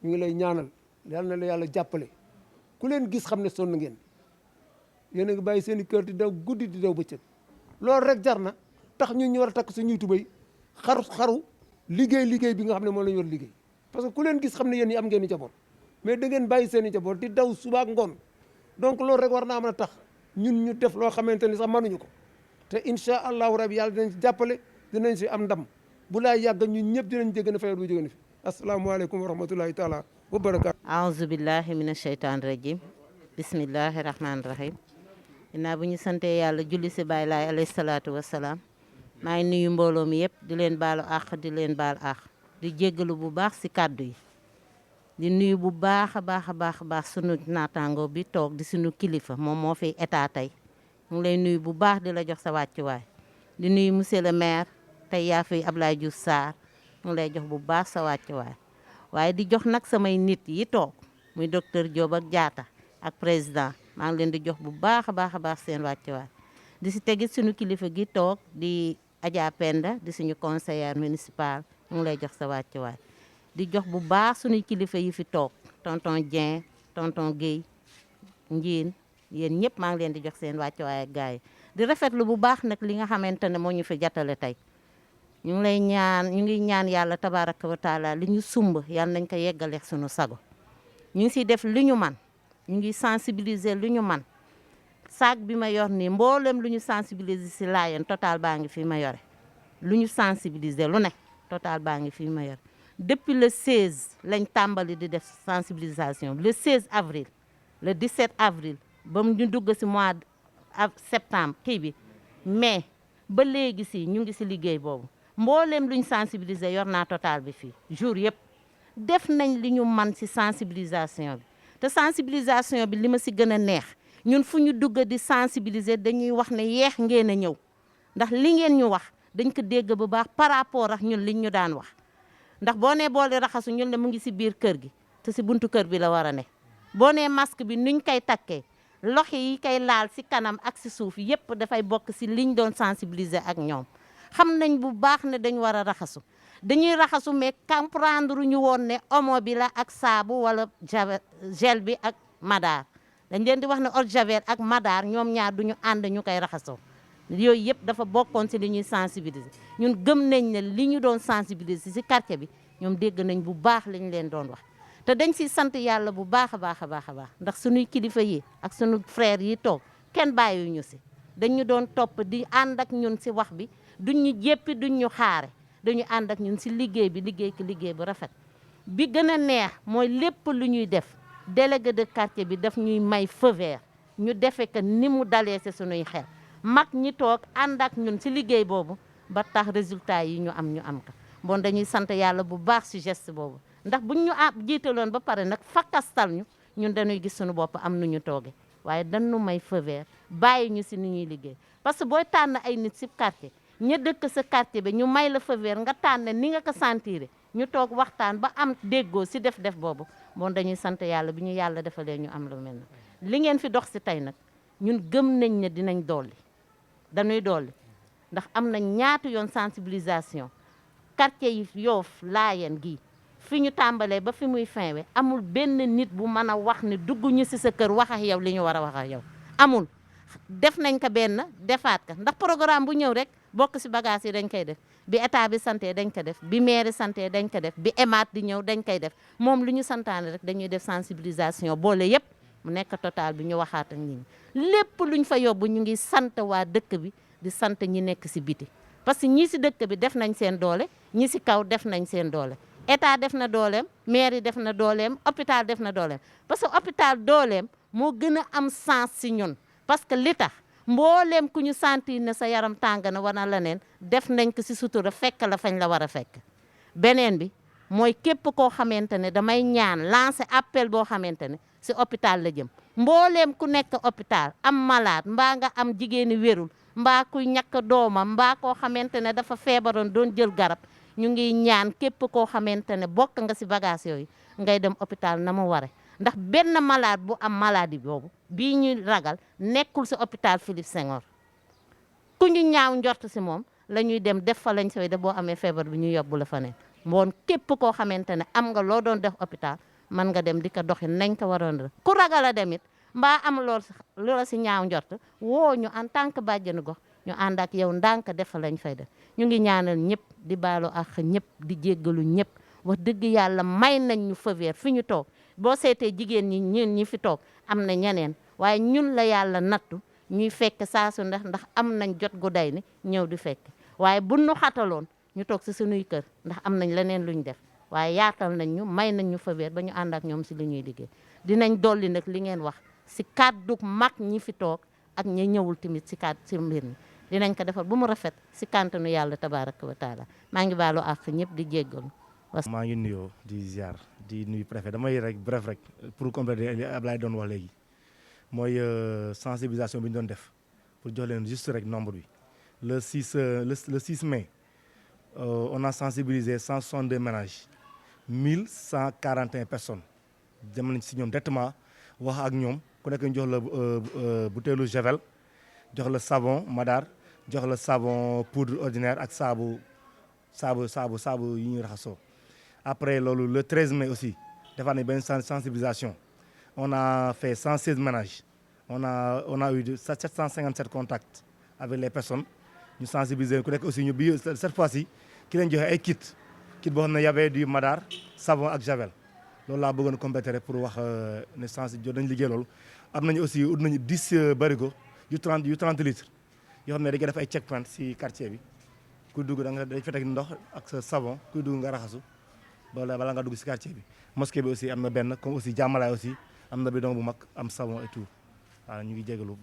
ñu ngi lay ñaanal yàlla na la yàlla jàppale ku leen gis xam ne sonn ngeen yéen a ngi bàyyi seen i kër di daw guddi di daw bëccëg loolu rek jar na tax ñun ñu war a takk suñuy tubéy xaru liggéey bi nga xam ne moom la ñu war liggéey parce que ku leen gis xam ne yéen ñi am ngeen i jaboot mais da ngeen bàyyi seen i jaboot di daw suba ak ngoon donc loolu rek war naa mën a tax ñun ñu def loo xamante ni sax mënuñu ko te incha allahu rabi yàlla dinañ si jàppale dinañ si am ndam bu laay yàgg ñun ñëpp dinañ jégg na feebar bu jóge na fi asalaamaaleykum wa rahmatullahi taala wa barakaatu. aouzu billahi mina sheytaan rajim bismillahi rahmaani rahim ginnaaw bu ñu santee yàlla julli si Baay Laay alayhi salaatu wasalaam maa ngi nuyu mbooloo mi yëpp di leen baalu àq di leen baal àq di jéggalu bu baax si kàddu yi di nuyu bu baax a baax sunu naataango bi toog di sunu kilifa moom moo fi état tey mu ngi lay nuyu bu baax di la jox sa wàccuwaay di nuyu monsieur le maire tey yaa fi Abdoulaye Diouf Sarr mu ngi lay jox bu baax sa wàccuwaay waaye di jox nag samay nit yi toog muy docteur Diop ak Diatta ak président maa ngi leen di jox bu baax a baax seen wàccuwaay di si tegit sunu kilifa gi toog di Adja Penda di suñu conseillère municipal mu ngi lay jox sa wàccuwaay di jox bu baax suñuy kilifa yi fi toog tonton Dieng tonton Guèye Ndiine yéen ñëpp maa ngi leen di jox seen wàccuwaay ak gars yi di rafetlu bu baax nag li nga xamante ne moo ñu fi jatale tey ñu ngi ñaan yàlla tabaraka wa taala li ñu sumb yàlla nañ ko yeggale suñu sago ñu ngi siy def li ñu man ñu ngi sensibiliser lu ñu man sac bi ma yor nii mboolem lu ñu sensibiliser si Laayeen total baa ngi fii ma yore lu ñu sensibiliser lu ne total baa ngi fii ma yore depuis le 16 lañ tàmbali di def sensibilisation le 16 avril le 17 avril ba mu ñu dugg si mois septembre kii bi mai ba léegi si ñu ngi si liggéey boobu mboolem lu ñu sensibiliser yor naa total bi fii jour yëpp def nañ li ñu man si sensibilisation bi te sensibilisation bi li ma si gën a neex ñun fu ñu dugg di sensibiliser dañuy wax ne yeex ngeen a ñëw ndax li ngeen ñu wax dañ ko dégg bu baax par rapport ak ñun liñ ñu daan wax ndax boo nee boole raxasu ñun ne mu ngi si biir kër gi te si buntu kër bi la war a ne boo nee masque bi nuñ koy takkee loxo yi koy laal si kanam ak si suuf yépp dafay bokk si liñ doon sensibiliser ak ñoom xam nañ bu baax ne dañ war a raxasu dañuy raxasu mais comprendre ñu woon ne omo bi la ak saabu wala gel bi ak madaar dañ leen di wax ne eau de javel ak madaar ñoom ñaar duñu ànd ñu koy raxasoo yooyu yëpp dafa bokkoon si li ñuy sensibiliser ñun gëm nañ ne li ñu doon sensibiliser si quartier bi ñoom dégg nañ bu baax liñ leen doon wax te dañ si sant yàlla bu baax a baax ndax suñuy kilifa yi ak suñu frère yi toog kenn bàyyiwuñu si dañu doon topp di ànd ak ñun si wax bi duñ ñu jéppi duñ ñu xaare dañu ànd ak ñun si liggéey bi liggéey bu rafet bi gën a neex mooy lépp lu ñuy def délégué de quartier bi daf ñuy may feu vert ñu defe que ni mu dalee si suñuy xel mag ñi toog ànd ak ñun si liggéey boobu ba tax résultat yi ñu am ko bon dañuy sant yàlla bu baax si geste boobu ndax buñ ñu jiitaloon ba pare nag fakkastal ñu ñun dañuy gis suñu bopp am nu ñu tooge waaye dañu may feu vert bàyyi ñu si ni ñuy liggéey parce que booy tànn ay nit si quartier ña dëkk sa quartier bi ñu may la feu vert nga tànn ni nga ko sentir ñu toog waxtaan ba am déggoo si def boobu bon dañuy sant yàlla bi ñu yàlla defalee ñu am lu mel na li ngeen fi dox si tey nag ñun gëm nañ ne dinañ dañuy dolli ndax am na ñaata yoon sensibilisation quartier yi Yoff Laayeen gi fi ñu tàmbalee ba fi muy fin we amul benn nit bu mën a wax ne dugg ñu si sa kër wax ak yow li ñu war a wax ak yow amul. def nañ ko benn defaat ka ndax programme bu ñëw rek bokk si bagage yi dañ koy def bi état bi santé dañ ko def bi mairie santé dañ ko def bi EMAD di ñëw dañ koy def moom lu ñu santaane rek dañuy def sensibilisation boole yëpp mu nekk total bi ñu waxaat ak nit ñi lépp luñ fa yóbbu ñu ngi sant waa dëkk bi di sant ñi nekk si biti parce que ñii si dëkk bi def nañ seen doole ñi si kaw def nañ seen doole état def na dooleem mairie def na dooleem hôpital def na dooleem parce que hôpital dooleem moo gën a am sens si ñun parce que li tax mbooleem ku ñu sentir ne sa yaram tàng na wana la neen def nañ ko si sutura fekk la fañ la war a fekk beneen bi mooy képp koo xamante ne damay ñaan lancer appel boo xamante ne si hôpital la jëm mbooleem ku nekk hôpital am malade mbaa nga am jigéeni wérul mbaa ku ñàkk doomam mbaa koo xamante ne dafa feebaroon doon jël garab ñu ngi ñaan képp koo xamante ne bokk nga si bagage yooyu ngay dem hôpital na mu ware ndax benn malade bu am maladie boobu bii ñuy ragal nekkul si hôpital Philippe Senghor ku ñu ñaaw njort si moom la ñuy dem def fa lañ sooy def boo amee feebar bi ñu yóbbu la fa ne moon képp koo xamante ne am nga loo doon def hôpital mën nga dem di ko doxi nañ ko waroon def ku ragal a demit mbaa am loola si ñaaw njort woo ñu en tant que bàjjenu gox ñu ànd ak yow ndànk def fa lañ fay def ñu ngi ñaanal ñëpp di baalu ak ñëpp di jéggalu ñëpp wax dëgg yàlla may nañ ñu feu vert fi ñu toog boo seetee jigéen ñi ñun ñi fi toog am na ñeneen waaye ñun la yàlla nattu ñuy fekk saa su ndax am nañ jot gu day ni ñëw di fekk waaye bu nu xataloon ñu toog si sunuy kër ndax am nañ leneen luñ def waaye yaatal nañ ñu may nañ ñu feu vert ba ñu ànd ak ñoom si li ñuy liggéey dinañ dolli nag li ngeen wax si kàddu mag ñi fi toog ak ñi ñëwul tamit si kàddu si mbir mi dinañ ko defal bu mu rafet si kàntanu yàlla tabaraka wa taala maa ngi baalu ak ñëpp di jéggalu maa ngi nuyoo di ziar di nuyu préfet damay rek bref rek pour compléter li Ablaye doon wax léegi mooy sensibilisation bi ñu doon def pour jox leen juste rek nombre bi le 6 mai on a sensibilisé 162 ménages 1141 personnes dem nañ si ñoom directement wax ak ñoom ku nekk ñu jox la butéelu javel jox la savon madar jox la savon poudre ordinaire ak saabu yi ñuy raxasoo après loolu le 13 mai aussi defaat nañ benn sensibilisation on a fait 116 ménages on a eu 757 contacts avec les personnes ñu sensibiliser ku nekk aussi ñu bi cette fois-ci ki leen joxe ay kit boo xam ne y avait du madar savon ak javel loolu laa bëggoon compléter pour wax ne jot nañ liggéey loolu am nañu aussi ut nañu 10 barigo yu 30 litres yoo xam ne dañ koy def ay check point si quartier bi kuy dugg da nga dañ fa teg ndox ak sa savon kuy dugg nga raxasu bala nga dugg si quartier bi mosquée bi aussi am na benn comme aussi jàmmalaay aussi am na bidon bu mag am savon et tout waaw ñu ngi jégalu